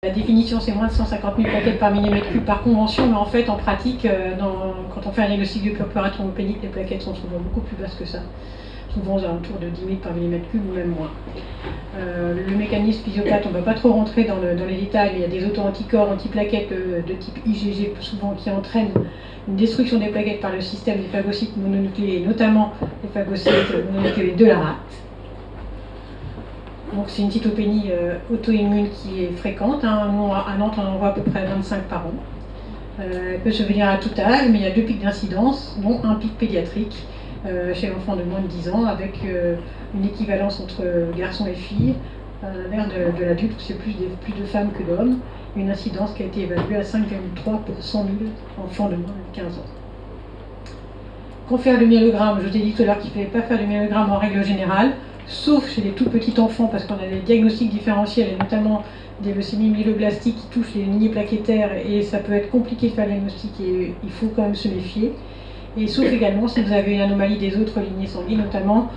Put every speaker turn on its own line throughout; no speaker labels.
La définition, c'est moins de 150 000 plaquettes par millimètre cube par convention, mais en fait, en pratique, quand on fait un diagnostic de purpura thrombopénique, les plaquettes sont souvent beaucoup plus basses que ça, souvent aux alentours de 10 000 par millimètre cube ou même moins. Le mécanisme physiopathe, on ne va pas trop rentrer dans les détails, mais il y a des auto-anticorps antiplaquettes de type IgG souvent qui entraînent une destruction des plaquettes par le système des phagocytes mononucléés, notamment les phagocytes mononucléés de la rate. Donc c'est une cytopénie auto-immune qui est fréquente. À Nantes, on en voit à peu près 25 par an. Elle peut se venir à tout âge, mais il y a 2 pics d'incidence, dont un pic pédiatrique chez l'enfant de moins de 10 ans, avec une équivalence entre garçons et filles, à l'inverse de l'adulte, où c'est plus de femmes que d'hommes, une incidence qui a été évaluée à 5,3 pour 100 000 enfants de moins de 15 ans. Qu'on fait le myélogramme, je vous ai dit tout à l'heure qu'il ne fallait pas faire de myélogramme en règle générale, sauf chez les tout petits enfants, parce qu'on a des diagnostics différentiels, et notamment des leucémies myéloblastiques qui touchent les lignées plaquettaires, et ça peut être compliqué de faire le diagnostic, et il faut quand même se méfier. Et sauf également si vous avez une anomalie des autres lignées sanguines, notamment,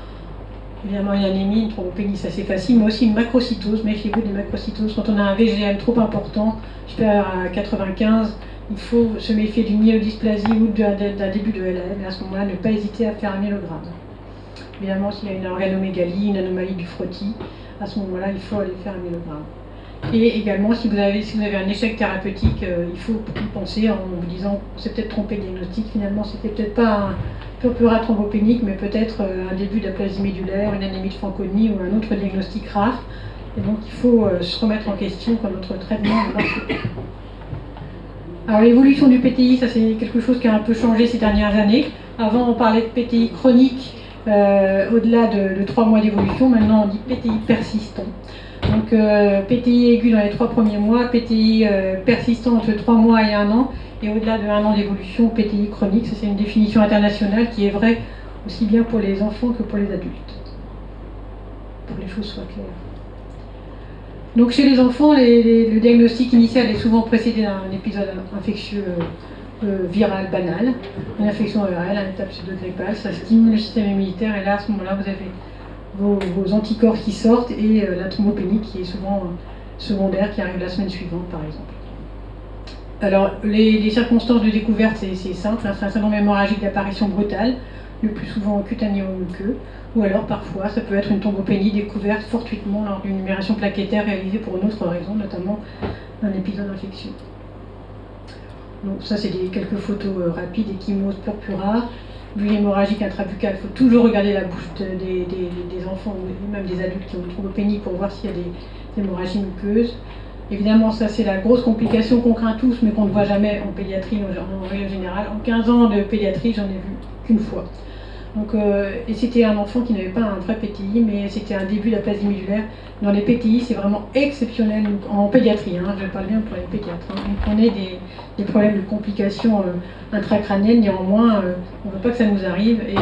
évidemment, une anémie, une thrombopénie, ça c'est facile, mais aussi une macrocytose. Méfiez-vous des macrocytoses. Quand on a un VGM trop important, supérieur à 95, il faut se méfier d'une myélodysplasie ou d'un début de LAM, et à ce moment-là, ne pas hésiter à faire un myélogramme. Évidemment, s'il y a une organomégalie, une anomalie du frottis, à ce moment-là, il faut aller faire un myélogramme. Et également, si vous avez un échec thérapeutique, il faut y penser en vous disant on s'est peut-être trompé de diagnostic. Finalement, c'était peut-être pas un purpura thrombopénique, mais peut-être un début d'aplasie médulaire, une anémie de Fanconi ou un autre diagnostic rare. Et donc, il faut se remettre en question quand notre traitement ne marche pas. Alors, l'évolution du PTI, ça c'est quelque chose qui a un peu changé ces dernières années. Avant, on parlait de PTI chronique au-delà de 3 mois d'évolution. Maintenant, on dit PTI persistant. Donc PTI aigu dans les 3 premiers mois, PTI persistant entre 3 mois et 1 an, et au-delà de 1 an d'évolution, PTI chronique. Ça c'est une définition internationale qui est vraie aussi bien pour les enfants que pour les adultes. Pour que les choses soient claires. Donc chez les enfants, le diagnostic initial est souvent précédé d'un épisode infectieux viral banal, une infection virale, un état pseudo-grippal, ça stimule le système immunitaire, et là à ce moment-là vous avez vos anticorps qui sortent et la thrombopénie qui est souvent secondaire, qui arrive la semaine suivante par exemple. Alors les circonstances de découverte c'est simple, hein, c'est un syndrome hémorragique d'apparition brutale, le plus souvent cutanéo-muqueux, ou alors parfois ça peut être une thrombopénie découverte fortuitement lors d'une numération plaquettaire réalisée pour une autre raison, notamment un épisode infectieux. Donc ça c'est quelques photos rapides, échymose purpura. Bulle hémorragique intrabuccale, il faut toujours regarder la bouche des enfants ou même des adultes qui ont une thrombopénie pour voir s'il y a des hémorragies muqueuses. Évidemment, ça c'est la grosse complication qu'on craint tous, mais qu'on ne voit jamais en pédiatrie en règle générale. En 15 ans de pédiatrie, j'en ai vu qu'une fois. Donc, et c'était un enfant qui n'avait pas un vrai PTI, mais c'était un début d'aplasie médulaire. Dans les PTI, c'est vraiment exceptionnel en pédiatrie, hein, je parle bien pour les pédiatres. Hein. On connaît des problèmes de complications intracrâniennes, néanmoins, on ne veut pas que ça nous arrive. Et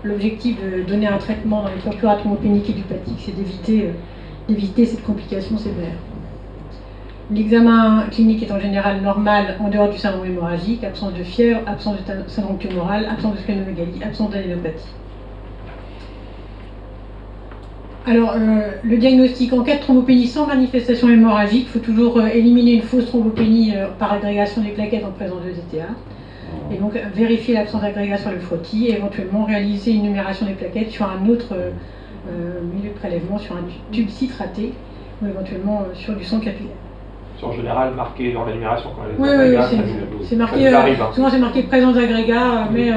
l'objectif de donner un traitement dans les purpura thrombopéniques idiopathiques, c'est d'éviter cette complication sévère. L'examen clinique est en général normal en dehors du syndrome hémorragique, absence de fièvre, absence de syndrome tumoral, absence de splénomégalie, absence d'adénopathie. Alors, le diagnostic en cas de thrombopénie sans manifestation hémorragique, il faut toujours éliminer une fausse thrombopénie par agrégation des plaquettes en présence de DTA. Et donc, vérifier l'absence d'agrégation sur le frottis et éventuellement réaliser une numération des plaquettes sur un autre milieu de prélèvement, sur un tube citraté ou éventuellement sur du sang capillaire.
En général marqué dans l'énumération quand
les agrégats, c'est marqué, souvent c'est marqué présence d'agrégats, mais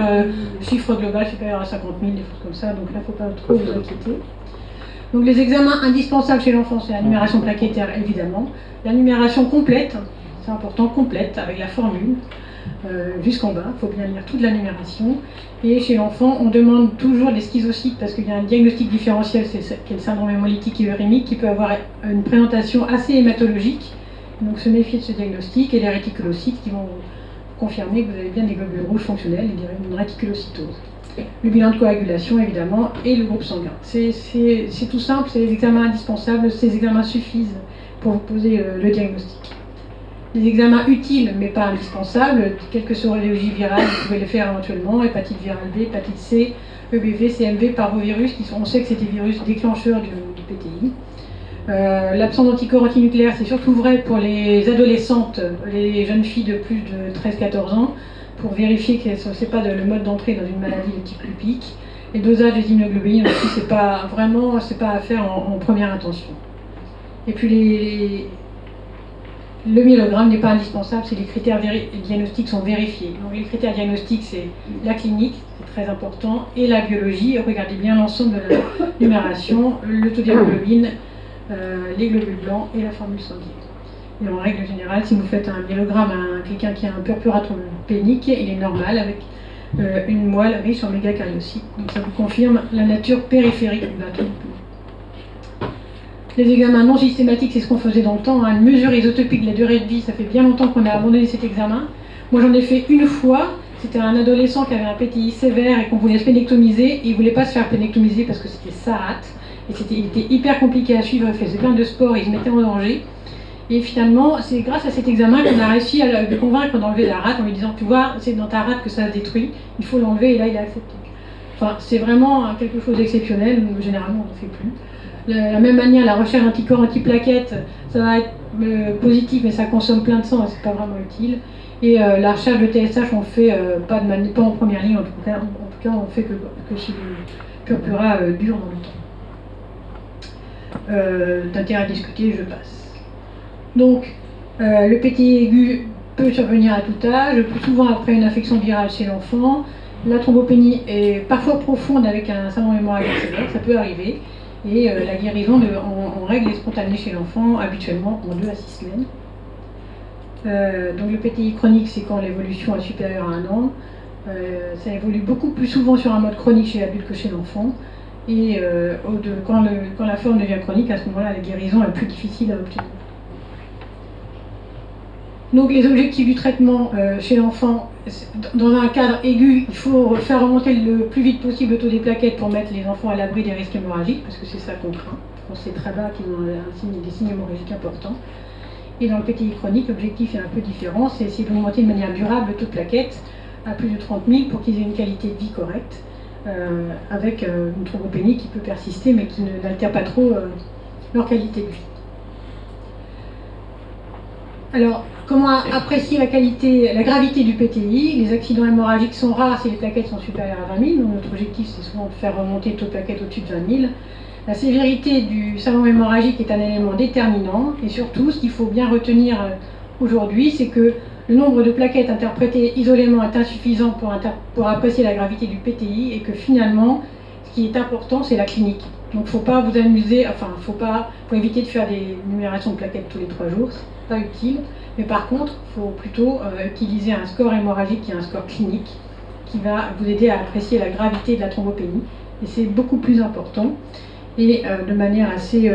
chiffre global supérieur à 50 000, des choses comme ça, donc là il ne faut pas trop vous inquiéter. Donc les examens indispensables chez l'enfant, c'est la numération plaquettaire évidemment, la numération complète, c'est important, complète, avec la formule, jusqu'en bas, il faut bien lire toute la numération, et chez l'enfant on demande toujours les schizocytes, parce qu'il y a un diagnostic différentiel, c'est le syndrome hémolytique et urémique, qui peut avoir une présentation assez hématologique. Donc se méfier de ce diagnostic et les réticulocytes qui vont confirmer que vous avez bien des globules rouges fonctionnels et une réticulocytose. Le bilan de coagulation évidemment et le groupe sanguin. C'est tout simple, c'est les examens indispensables, ces examens suffisent pour vous poser le diagnostic. Les examens utiles mais pas indispensables, quelques sorologies virales, vous pouvez les faire éventuellement, hépatite virale B, hépatite C, EBV, CMV, parvovirus, on sait que c'est des virus déclencheurs du PTI. L'absence d'anticorps antinucléaires, c'est surtout vrai pour les adolescentes, les jeunes filles de plus de 13-14 ans, pour vérifier que ce n'est pas le mode d'entrée dans une maladie de type lupique. Et le dosage des immunoglobulines aussi, c'est pas à faire en première intention. Et puis le myélogramme n'est pas indispensable si les critères diagnostiques sont vérifiés. Donc les critères diagnostiques, c'est la clinique, c'est très important, et la biologie. Regardez bien l'ensemble de la numération, le taux d'hémoglobine, les globules blancs et la formule sanguine. Et en règle générale, si vous faites un myélogramme à quelqu'un qui a un purpura thrombopénique, il est normal avec une moelle riche en mégacaryocytes. Donc ça vous confirme la nature périphérique de la thrombopénie. Les examens non systématiques, c'est ce qu'on faisait dans le temps. Une mesure isotopique de la durée de vie, ça fait bien longtemps qu'on a abandonné cet examen. Moi, j'en ai fait une fois. C'était un adolescent qui avait un PTI sévère et qu'on voulait spénectomiser. Et il ne voulait pas se faire spénectomiser parce que c'était sa rate. Et il était hyper compliqué à suivre. Il faisait plein de sport, il se mettait en danger. Et finalement, c'est grâce à cet examen qu'on a réussi à le convaincre d'enlever la rate en lui disant, tu vois, c'est dans ta rate que ça se détruit, il faut l'enlever. Et là, il a accepté. Enfin, c'est vraiment quelque chose d'exceptionnel. Généralement, on ne le fait plus. De la même manière, la recherche d'anticorps antiplaquettes, ça va être positif, mais ça consomme plein de sang et c'est pas vraiment utile. Et la recherche de TSH, on fait pas en première ligne, en tout cas on fait que si le purpura dure dans le temps. D'intérêt à discuter, je passe. Donc, le PTI aigu peut survenir à tout âge, plus souvent après une infection virale chez l'enfant. La thrombopénie est parfois profonde avec un syndrome hémorragique sévère, ça peut arriver. Et la guérison en règle est spontanée chez l'enfant, habituellement en 2 à 6 semaines. Donc le PTI chronique, c'est quand l'évolution est supérieure à 1 an. Ça évolue beaucoup plus souvent sur un mode chronique chez l'adulte que chez l'enfant. Et quand la forme devient chronique, à ce moment-là, la guérison est plus difficile à obtenir. Donc les objectifs du traitement chez l'enfant, dans un cadre aigu, il faut faire remonter le plus vite possible le taux des plaquettes pour mettre les enfants à l'abri des risques hémorragiques, parce que c'est ça qu'on craint. On sait très bas qu'ils ont des signes hémorragiques importants. Et dans le PTI chronique, l'objectif est un peu différent, c'est essayer d'augmenter de manière durable le taux de plaquettes à plus de 30 000 pour qu'ils aient une qualité de vie correcte, avec une thrombopénie qui peut persister mais qui n'altère pas trop leur qualité de vie. Alors, comment apprécier la gravité du PTI? Les accidents hémorragiques sont rares si les plaquettes sont supérieures à 20 000. Donc notre objectif, c'est souvent de faire remonter le taux de plaquettes au-dessus de 20 000. La sévérité du syndrome hémorragique est un élément déterminant. Et surtout, ce qu'il faut bien retenir aujourd'hui, c'est que le nombre de plaquettes interprétées isolément est insuffisant pour apprécier la gravité du PTI. Et que finalement, ce qui est important, c'est la clinique. Donc, il ne faut pas vous amuser, faut éviter de faire des numérations de plaquettes tous les 3 jours. Pas utile, mais par contre, il faut plutôt utiliser un score hémorragique qui est un score clinique qui va vous aider à apprécier la gravité de la thrombopénie, et c'est beaucoup plus important. Et de manière assez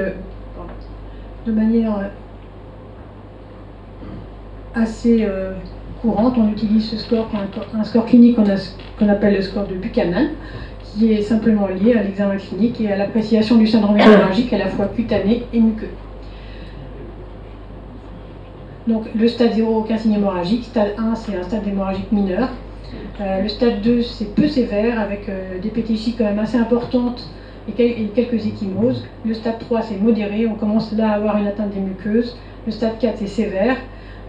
courante, on utilise ce score, un score clinique qu'on appelle le score de Buchanan, qui est simplement lié à l'examen clinique et à l'appréciation du syndrome hémorragique à la fois cutané et muqueux. Donc le stade 0, aucun signe hémorragique. Stade 1, c'est un stade hémorragique mineur. Le stade 2, c'est peu sévère, avec des pétichies quand même assez importantes et quelques ecchymoses. Le stade 3, c'est modéré, on commence là à avoir une atteinte des muqueuses. Le stade 4, c'est sévère,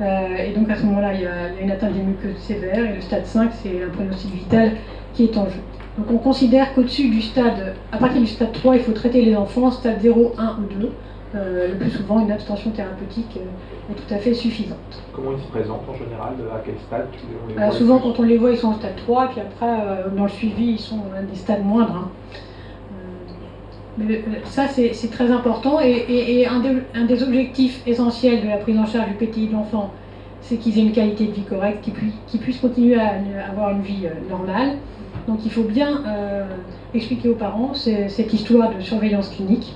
et donc à ce moment-là, il y a une atteinte des muqueuses sévère. Et le stade 5, c'est un pronostic vital qui est en jeu. Donc on considère qu'au-dessus du stade, à partir du stade 3, il faut traiter les enfants, stade 0, 1 ou 2. Le plus souvent, une abstention thérapeutique est tout à fait suffisante.
Comment ils se présentent en général? À quel stade
souvent, quand on les voit, ils sont au stade 3, puis après, dans le suivi, ils sont à des stades moindres. Mais ça, c'est très important. Et un des objectifs essentiels de la prise en charge du PTI de l'enfant, c'est qu'ils aient une qualité de vie correcte, qu'ils puissent continuer à avoir une vie normale. Donc, il faut bien expliquer aux parents cette histoire de surveillance clinique.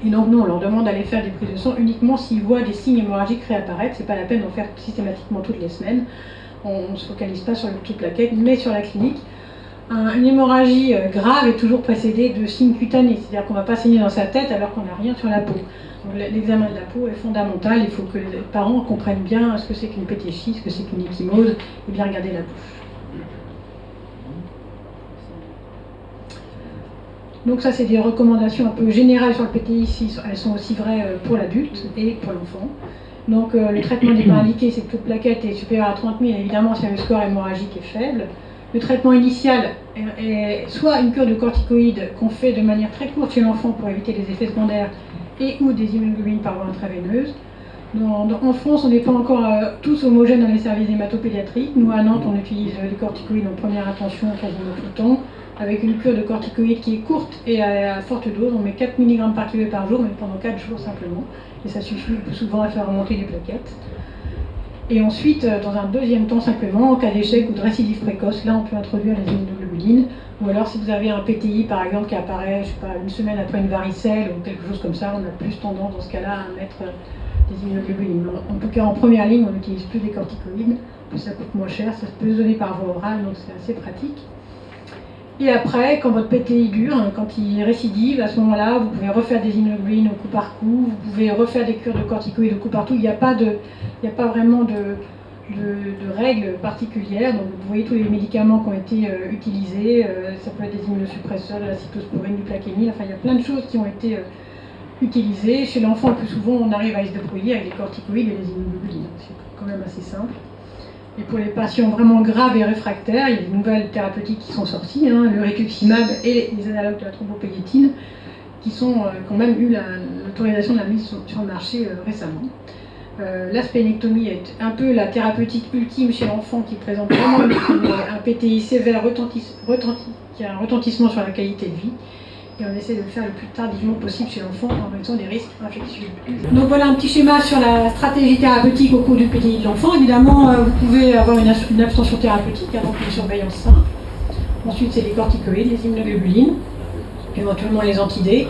Et donc nous, on leur demande d'aller faire des prises de sang uniquement s'ils voient des signes hémorragiques réapparaître. C'est pas la peine d'en faire systématiquement toutes les semaines. On ne se focalise pas sur le taux de plaquettes, mais sur la clinique. Une hémorragie grave est toujours précédée de signes cutanés, c'est-à-dire qu'on ne va pas saigner dans sa tête alors qu'on n'a rien sur la peau. L'examen de la peau est fondamental. Il faut que les parents comprennent bien ce que c'est qu'une pétéchie, ce que c'est qu'une ecchymose, et bien regarder la bouche. Donc ça, c'est des recommandations un peu générales sur le PTI, elles sont aussi vraies pour l'adulte et pour l'enfant. Donc le traitement des pains indiqué, c'est que toute plaquette est supérieure à 30 000, évidemment si le score hémorragique est faible. Le traitement initial est soit une cure de corticoïdes qu'on fait de manière très courte chez l'enfant pour éviter les effets secondaires et ou des immunoglobulines par voie intraveineuse. En France, on n'est pas encore tous homogènes dans les services hématopédiatriques. Nous, à Nantes, on utilise les corticoïdes en première intention quasiment tout le temps, avec une cure de corticoïdes qui est courte et à forte dose. On met 4 mg par kilo par jour, mais pendant 4 jours simplement. Et ça suffit souvent à faire remonter les plaquettes. Et ensuite, dans un deuxième temps, simplement, en cas d'échec ou de récidive précoce, là, on peut introduire les immunoglobulines. Ou alors, si vous avez un PTI, par exemple, qui apparaît, je sais pas, une semaine après une varicelle ou quelque chose comme ça, on a plus tendance, dans ce cas-là, à mettre des immunoglobulines. En tout cas, en première ligne, on utilise plus des corticoïdes, plus ça coûte moins cher, ça peut se donner par voie orale, donc c'est assez pratique. Et après, quand votre PTI dure, quand il récidive, à ce moment-là, vous pouvez refaire des immunoglobulines au coup par coup, vous pouvez refaire des cures de corticoïdes au coup par coup. Il n'y a pas vraiment de règles particulières. Donc vous voyez tous les médicaments qui ont été utilisés, ça peut être des immunosuppresseurs, de la cyclosporine, du plaquenil, enfin il y a plein de choses qui ont été utilisées. Chez l'enfant, le plus souvent, on arrive à se débrouiller avec les corticoïdes et les immunoglobulines. C'est quand même assez simple. Et pour les patients vraiment graves et réfractaires, il y a des nouvelles thérapeutiques qui sont sorties, le rituximab et les analogues de la thrombopédétine, qui ont quand même eu l'autorisation de la mise sur le marché récemment. La splénectomie est un peu la thérapeutique ultime chez l'enfant qui présente vraiment un PTI sévère qui a un retentissement sur la qualité de vie. Et on essaie de le faire le plus tardivement possible chez l'enfant en mettant des risques infectieux. Donc voilà un petit schéma sur la stratégie thérapeutique au cours du PTI de l'enfant. Évidemment, vous pouvez avoir une abstention thérapeutique, donc une surveillance simple. Ensuite, c'est les corticoïdes, les immunoglobulines, éventuellement les antidés.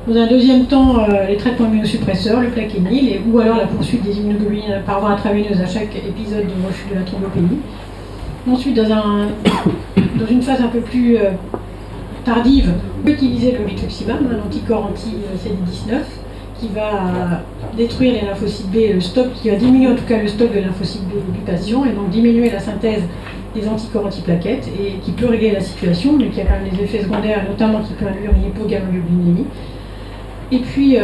Dans un deuxième temps, les traitements immunosuppresseurs, le plaquenil, ou alors la poursuite des immunoglobulines par voie intraveineuse à chaque épisode de refus de la thrombopénie. Ensuite, dans une phase un peu plus tardive, on peut utiliser le rituximab, un anticorps anti-CD19, qui va détruire les lymphocytes B, le stock, qui va diminuer en tout cas le stock de lymphocytes B du patient, et donc diminuer la synthèse des anticorps antiplaquettes, et qui peut régler la situation, mais qui a quand même des effets secondaires, notamment qui peut induire une hypogammaglobulinémie. Et puis,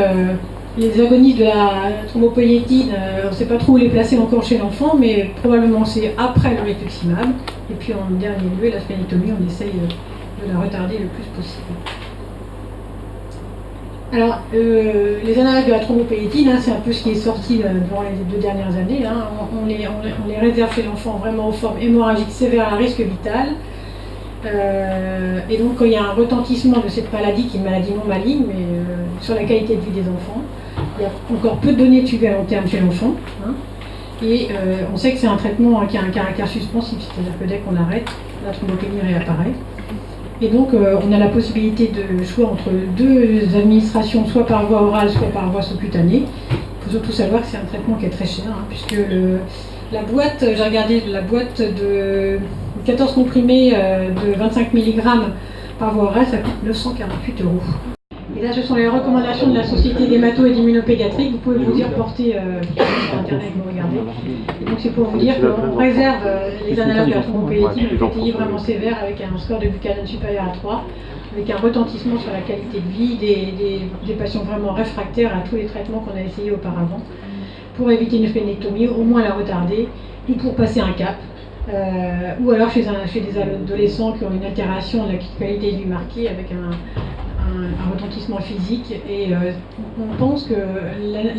les agonistes de la thrombopoïétine, on ne sait pas trop où les placer encore chez l'enfant, mais probablement c'est après le rituximab. Et puis en dernier lieu, la splénectomie, on essaye de la retarder le plus possible. Alors, les analogues de la thrombopédétine, c'est un peu ce qui est sorti durant les 2 dernières années. On les réserve chez l'enfant vraiment aux formes hémorragiques sévères à risque vital. Et donc, quand il y a un retentissement de cette maladie, qui est une maladie non maligne, mais sur la qualité de vie des enfants, il y a encore peu de données de suivi à long terme chez l'enfant. Et on sait que c'est un traitement qui a un caractère suspensif, c'est-à-dire que dès qu'on arrête, la thrombopénie réapparaît. Et donc, on a la possibilité de choix entre 2 administrations, soit par voie orale, soit par voie sous-cutanée. Il faut surtout savoir que c'est un traitement qui est très cher, puisque la boîte, j'ai regardé la boîte de 14 comprimés de 25 mg par voie orale, ça coûte 948 €. Et là, ce sont les recommandations de la Société d'hémato et d'immunopédiatrie. Vous pouvez vous y reporter sur Internet, vous regardez. Et donc, c'est pour vous dire qu'on réserve les analogues de la thrombopédétine, le PTI vraiment sévère, avec un score de buchanan supérieur à 3, avec un retentissement sur la qualité de vie des patients vraiment réfractaires à tous les traitements qu'on a essayés auparavant, pour éviter une splénectomie, au moins la retarder, ou pour passer un cap. Ou alors chez des adolescents qui ont une altération de la qualité de vie marquée avec un retentissement physique, et on pense que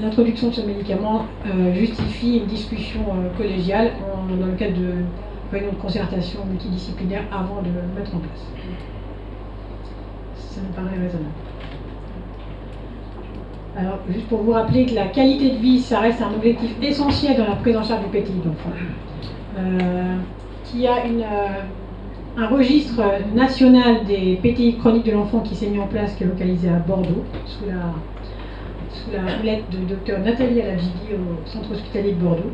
l'introduction de ce médicament justifie une discussion collégiale dans le cadre de réunions de concertation multidisciplinaire avant de le mettre en place. Ça me paraît raisonnable. Alors, juste pour vous rappeler que la qualité de vie, ça reste un objectif essentiel dans la prise en charge du PTI de l'enfant. Qu'il y a un registre national des PTI chroniques de l'enfant qui s'est mis en place, qui est localisé à Bordeaux, sous la houlette de Dr Nathalie Alabjidi au centre hospitalier de Bordeaux.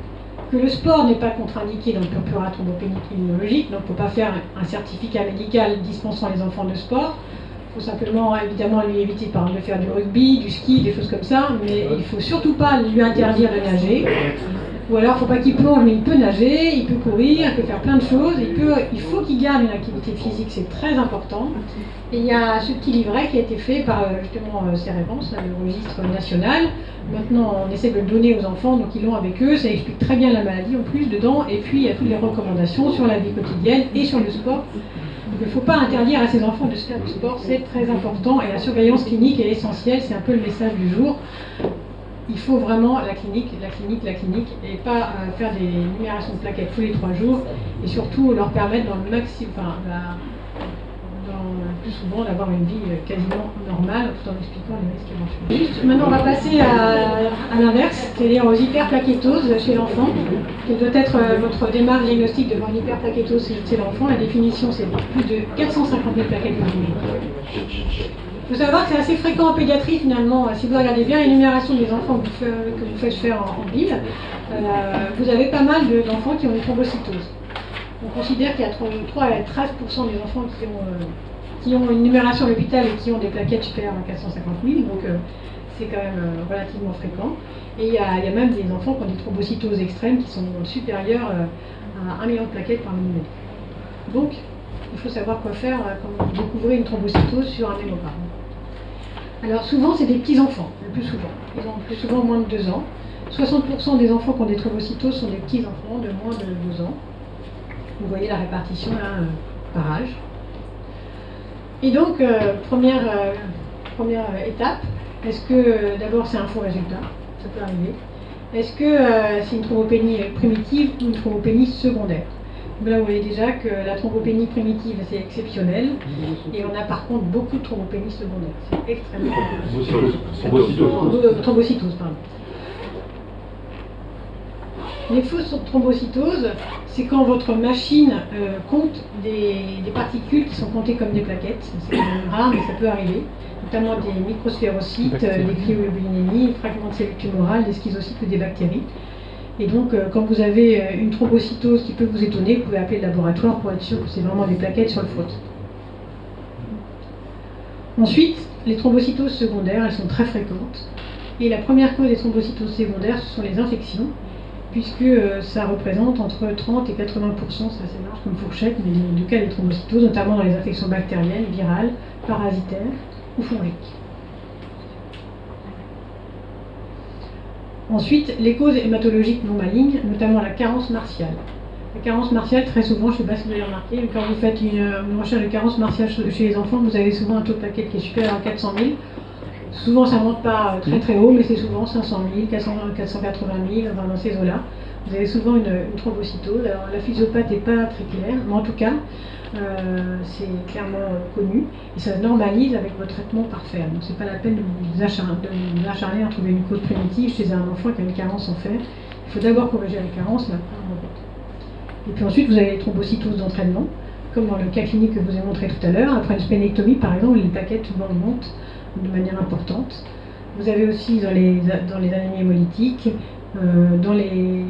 Que le sport n'est pas contre-indiqué dans le purpura thrombopénique immunologique, donc il ne faut pas faire un certificat médical dispensant les enfants de sport. Il faut simplement, évidemment, lui éviter par exemple de faire du rugby, du ski, des choses comme ça, mais il ne faut surtout pas lui interdire de nager. Ou alors, il ne faut pas qu'il plonge, mais il peut nager, il peut courir, il peut faire plein de choses. Il faut qu'il garde une activité physique, c'est très important. Et il y a ce petit livret qui a été fait par justement CEREVANS, le registre national. Maintenant, on essaie de le donner aux enfants, donc ils l'ont avec eux. Ça explique très bien la maladie en plus dedans. Et puis, il y a toutes les recommandations sur la vie quotidienne et sur le sport. Donc, il ne faut pas interdire à ces enfants de se faire du sport, c'est très important. Et la surveillance clinique est essentielle, c'est un peu le message du jour. Il faut vraiment la clinique, et pas faire des numérations de plaquettes tous les 3 jours, et surtout leur permettre dans le maximum, plus souvent d'avoir une vie quasiment normale, tout en expliquant les risques éventuels. Juste, maintenant on va passer à l'inverse, c'est-à-dire aux hyperplaquétoses chez l'enfant. Quelle doit être votre démarche diagnostique devant une hyperplaquétose chez l'enfant? La définition, c'est plus de 450 000 plaquettes par minute. Il faut savoir que c'est assez fréquent en pédiatrie finalement. Si vous regardez bien l'énumération des enfants que vous faites faire en ville, vous avez pas mal d'enfants qui ont une thrombocytose. On considère qu'il y a 3 à 13% des enfants qui ont une numération à l'hôpital et qui ont des plaquettes supérieures à 450 000, donc c'est quand même relativement fréquent. Et il y a même des enfants qui ont des thrombocytoses extrêmes qui sont supérieures à 1 million de plaquettes par millimètre. Donc, il faut savoir quoi faire quand vous découvrez une thrombocytose sur un hémogramme. Alors souvent, c'est des petits-enfants, le plus souvent. Ils ont le plus souvent moins de 2 ans. 60% des enfants qui ont des thrombocytoses sont des petits-enfants de moins de 2 ans. Vous voyez la répartition là, par âge. Et donc, première étape, est-ce que, d'abord c'est un faux résultat, ça peut arriver. Est-ce que c'est une thrombopénie primitive ou une thrombopénie secondaire? Là, vous voyez déjà que la thrombopénie primitive, c'est exceptionnel. Et on a par contre beaucoup de thrombopénie secondaire. C'est extrêmement thrombocytose, pardon. Les fausses thrombocytoses, c'est quand votre machine compte des particules qui sont comptées comme des plaquettes. C'est quand même rare, mais ça peut arriver. Notamment des microsphérocytes, des cryoglobulinémies, des fragments de cellules tumorales, des schizocytes ou des bactéries. Et donc, quand vous avez une thrombocytose qui peut vous étonner, vous pouvez appeler le laboratoire pour être sûr que c'est vraiment des plaquettes sur le frotté. Ensuite, les thrombocytoses secondaires, elles sont très fréquentes. Et la première cause des thrombocytoses secondaires, ce sont les infections, puisque ça représente entre 30 et 80%, c'est assez large comme fourchette, mais du cas des thrombocytoses, notamment dans les infections bactériennes, virales, parasitaires ou fongiques. Ensuite, les causes hématologiques non malignes, notamment la carence martiale. La carence martiale, très souvent, je ne sais pas si vous avez remarqué, mais quand vous faites une recherche de carence martiale chez les enfants, vous avez souvent un taux de plaquettes qui est supérieur à 400 000. Souvent, ça ne monte pas très très haut, mais c'est souvent 500 000, 480 000, enfin, dans ces eaux-là. Vous avez souvent une thhrombocytose. Alors, la physiopathe n'est pas très claire, mais en tout cas, c'est clairement connu. Et ça normalise avec votre traitement par fer. Donc, ce n'est pas la peine de vous acharner à trouver une cause primitive chez un enfant qui a une carence en fer. Il faut d'abord corriger la carence, mais après, on remonte. Et puis ensuite, vous avez les thrombocytoses d'entraînement, comme dans le cas clinique que je vous ai montré tout à l'heure. Après une splénectomie, par exemple, les plaquettes souvent montent de manière importante. Vous avez aussi dans les anémies hémolytiques, dans les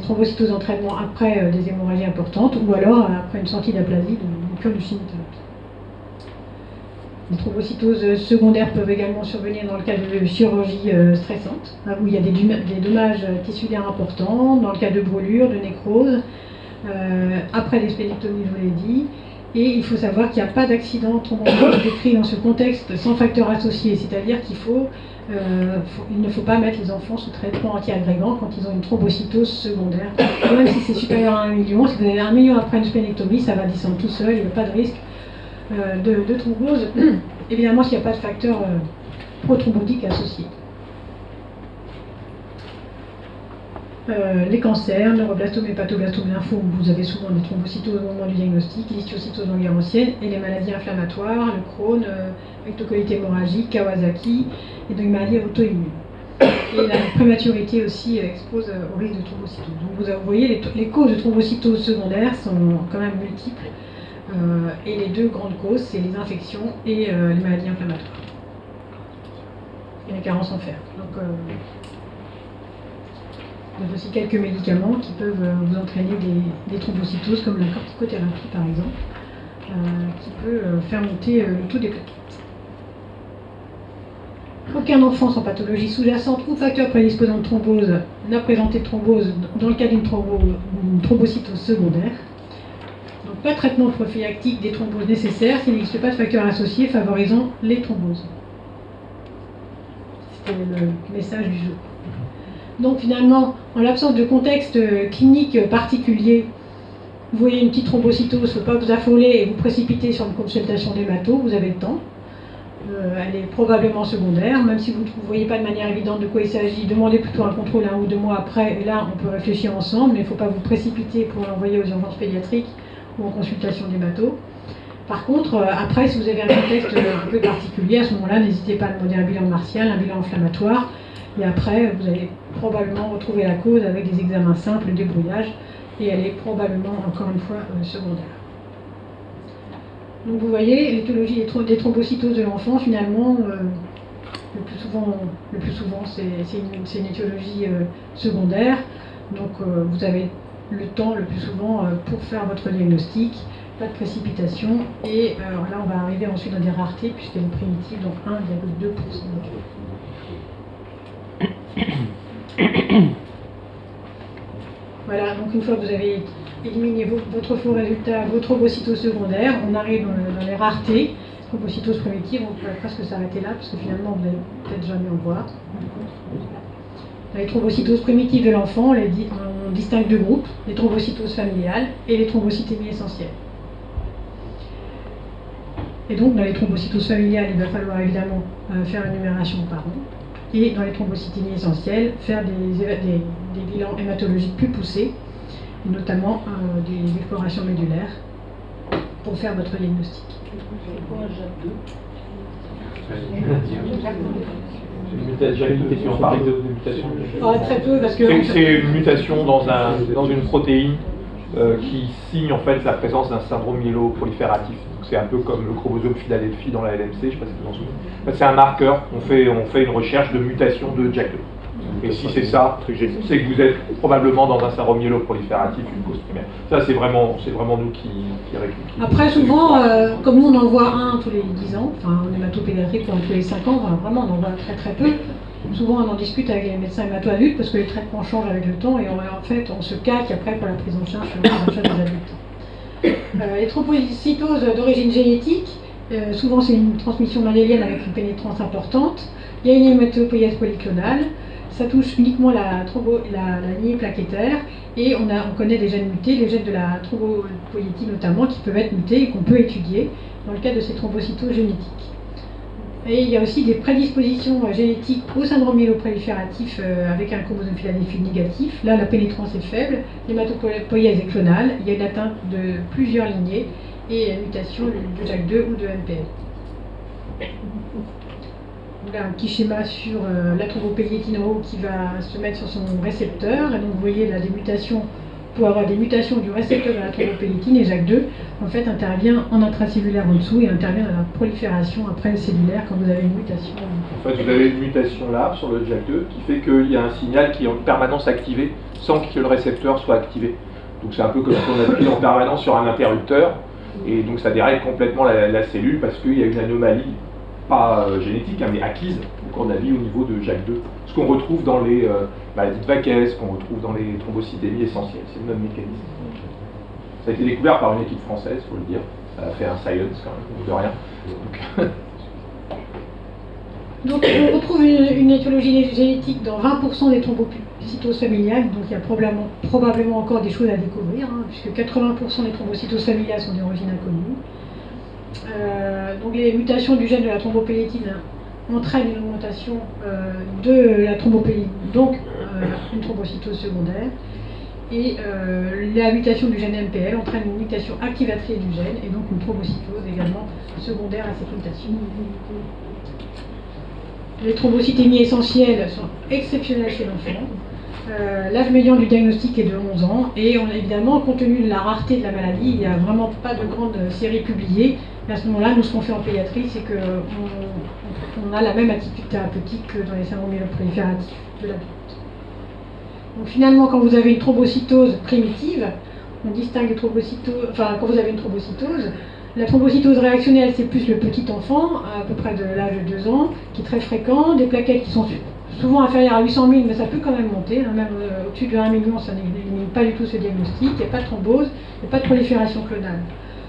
thrombocytoses d'entraînement après des hémorragies importantes, ou alors après une sortie d'aplasie de cure du chimiothérapie. Les thrombocytoses secondaires peuvent également survenir dans le cas de chirurgie stressante, où il y a des dommages tissulaires importants, dans le cas de brûlures, de nécrose, après des splénectomies, je vous l'ai dit. Et il faut savoir qu'il n'y a pas d'accident thromboembolique décrit dans ce contexte sans facteur associé, c'est-à-dire il ne faut pas mettre les enfants sous traitement anti-agrégant quand ils ont une thrombocytose secondaire. Même si c'est supérieur à 1 million, si vous avez 1 million après une splénectomie, ça va descendre tout seul, il n'y a pas de risque de thrombose, évidemment s'il n'y a pas de facteur prothrombotique associé. Les cancers, neuroblastome, hépatoblastome, lympho, vous avez souvent des thrombocytoses au moment du diagnostic, l'histiocytose longueur ancienne, et les maladies inflammatoires, le Crohn, rectocolite hémorragique, Kawasaki, et donc maladies auto-immunes. Et la prématurité aussi expose au risque de thrombocytose. Donc vous voyez, les causes de thrombocytose secondaire sont quand même multiples, et les deux grandes causes, c'est les infections et les maladies inflammatoires. Et les carences en fer. Donc, il y a aussi quelques médicaments qui peuvent vous entraîner des thrombocytoses, comme la corticothérapie par exemple, qui peut faire monter le taux des plaquettes. Aucun enfant sans pathologie sous-jacente ou facteur prédisposant de thrombose n'a présenté de thrombose dans le cas d'une thrombocytose secondaire. Donc pas de traitement prophylactique des thromboses nécessaires s'il n'existe pas de facteur associé favorisant les thromboses. C'était le message du jour. Donc finalement, en l'absence de contexte clinique particulier, vous voyez une petite thrombocytose, il ne faut pas vous affoler et vous précipiter sur une consultation d'hémato, vous avez le temps. Elle est probablement secondaire, même si vous ne voyez pas de manière évidente de quoi il s'agit, demandez plutôt un contrôle 1 ou 2 mois après, et là on peut réfléchir ensemble, mais il ne faut pas vous précipiter pour l'envoyer aux urgences pédiatriques ou en consultation d'hémato. Par contre, après, si vous avez un contexte un peu particulier, à ce moment-là, n'hésitez pas à demander un bilan martial, un bilan inflammatoire, et après, vous allez probablement retrouver la cause avec des examens simples, le débrouillage, et elle est probablement, encore une fois, secondaire. Donc vous voyez, l'étiologie des thrombocytoses de l'enfant, finalement, le plus souvent c'est une étiologie secondaire. Donc vous avez le temps le plus souvent pour faire votre diagnostic, pas de précipitation. Et là on va arriver ensuite dans des raretés puisqu'elle est primitive, donc 1,2%. Voilà, donc une fois que vous avez éliminé votre faux résultat, vos thrombocytoses secondaires, on arrive dans les raretés. Thrombocytose primitive, on pourrait presque s'arrêter là, parce que finalement, vous n'allez peut-être jamais en voir. Dans les thrombocytoses primitives de l'enfant, on distingue deux groupes, les thrombocytoses familiales et les thrombocytémies essentielles. Et donc, dans les thrombocytoses familiales, il va falloir évidemment faire une numération par an. Et dans les thrombocytémies essentielles, faire des bilans hématologiques plus poussés, notamment des explorations médulaires, pour faire votre diagnostic.
J'avais une question, on parlait de mutation.
Très peu, parce que...
C'est une mutation dans une protéine qui signe en fait la présence d'un syndrome myéloprolifératif. C'est un peu comme le chromosome Philadelphie dans la LMC, je ne sais pas si vous en souvenez. En fait, c'est un marqueur, on fait une recherche de mutation de JAK2. Et si c'est ça, c'est que vous êtes probablement dans un syndrome myéloprolifératif, une cause primaire. Ça, c'est vraiment nous qui
Après, souvent, comme nous on en voit un tous les 10 ans, enfin en hématopédiatrie pour un tous les 5 ans, vraiment on en voit très très peu. Souvent on en discute avec les médecins hémato-adultes parce que les traitements changent avec le temps et en fait on se caque après pour la prise en charge sur la prise en charge des adultes. Les thrombocytoses d'origine génétique, souvent c'est une transmission mallélienne avec une pénétrance importante. Il y a une hématopoïèse polyclonale. Ça touche uniquement la lignée plaquettaire et on connaît des gènes mutés, les gènes de la thrombopoïétine notamment, qui peuvent être mutés et qu'on peut étudier dans le cadre de ces thrombocytoses génétiques. Et il y a aussi des prédispositions génétiques au syndrome myéloprolifératif avec un chromosome Philadelphie négatif. Là, la pénétrance est faible, l'hématopoïèse est clonale, il y a une atteinte de plusieurs lignées et une mutation de JAK2 ou de MPL. Là, un petit schéma sur la thrombopéliétine en haut qui va se mettre sur son récepteur. Et donc vous voyez là des mutations, pour avoir des mutations du récepteur de la thrombopéliétine, et JAK2 en fait intervient en intracellulaire en dessous et intervient dans la prolifération après cellulaire quand vous avez une mutation.
En fait, vous avez une mutation là sur le JAK2 qui fait qu'il y a un signal qui est en permanence activé sans que le récepteur soit activé. Donc c'est un peu comme si on appuie en permanence sur un interrupteur et donc ça dérègle complètement la cellule parce qu'il y a une anomalie pas génétique, hein, mais acquise au cours de la vie au niveau de JAK2. Ce qu'on retrouve dans les maladies de Vaquès, ce qu'on retrouve dans les thrombocytémies essentielles. C'est le même mécanisme. Ça a été découvert par une équipe française, il faut le dire. Ça a fait un science quand même, de rien.
Donc on retrouve une étiologie génétique dans 20% des thrombocytoses familiales, donc il y a probablement encore des choses à découvrir, hein, puisque 80% des thrombocytoses familiales sont d'origine inconnue. Donc les mutations du gène de la thrombopéliétine entraînent une augmentation de la thrombopéliétine, donc une thrombocytose secondaire. Et la mutation du gène MPL entraîne une mutation activatrice du gène et donc une thrombocytose également secondaire à cette mutation. Les thrombocytémies essentielles sont exceptionnelles chez l'enfant. L'âge médian du diagnostic est de 11 ans et évidemment, compte tenu de la rareté de la maladie, il n'y a vraiment pas de grande série publiée. Et à ce moment-là, nous, ce qu'on fait en pédiatrie, c'est qu'on a la même attitude thérapeutique que dans les syndromes myéloprolifératifs de l'adulte. Donc finalement, quand vous avez une thrombocytose primitive, on distingue les thrombocytoses, enfin quand vous avez une thrombocytose, La thrombocytose réactionnelle, c'est plus le petit enfant, à peu près de l'âge de 2 ans, qui est très fréquent, des plaquettes qui sont souvent inférieures à 800 000, mais ça peut quand même monter, hein, même au-dessus de 1 million, ça n'élimine pas du tout ce diagnostic, il n'y a pas de thrombose, il n'y a pas de prolifération clonale.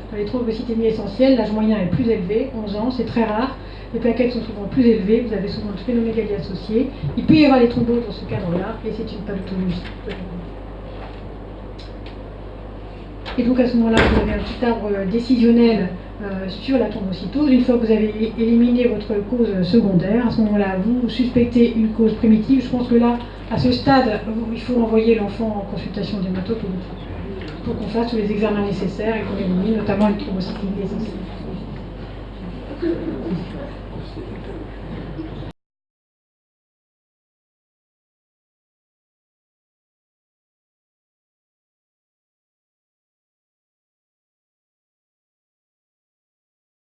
Dans les thrombocytémies essentielles, l'âge moyen est plus élevé, 11 ans, c'est très rare, les plaquettes sont souvent plus élevées, vous avez souvent le splénomégalie associé, il peut y avoir des thromboses dans ce cadre-là, et c'est une pathologie. Et donc à ce moment-là, vous avez un petit arbre décisionnel sur la thrombocytose. Une fois que vous avez éliminé votre cause secondaire, à ce moment-là, vous suspectez une cause primitive. Je pense que là, à ce stade, il faut envoyer l'enfant en consultation d'hématologue pour qu'on fasse tous les examens nécessaires et qu'on élimine notamment une thrombocytémie essentielle.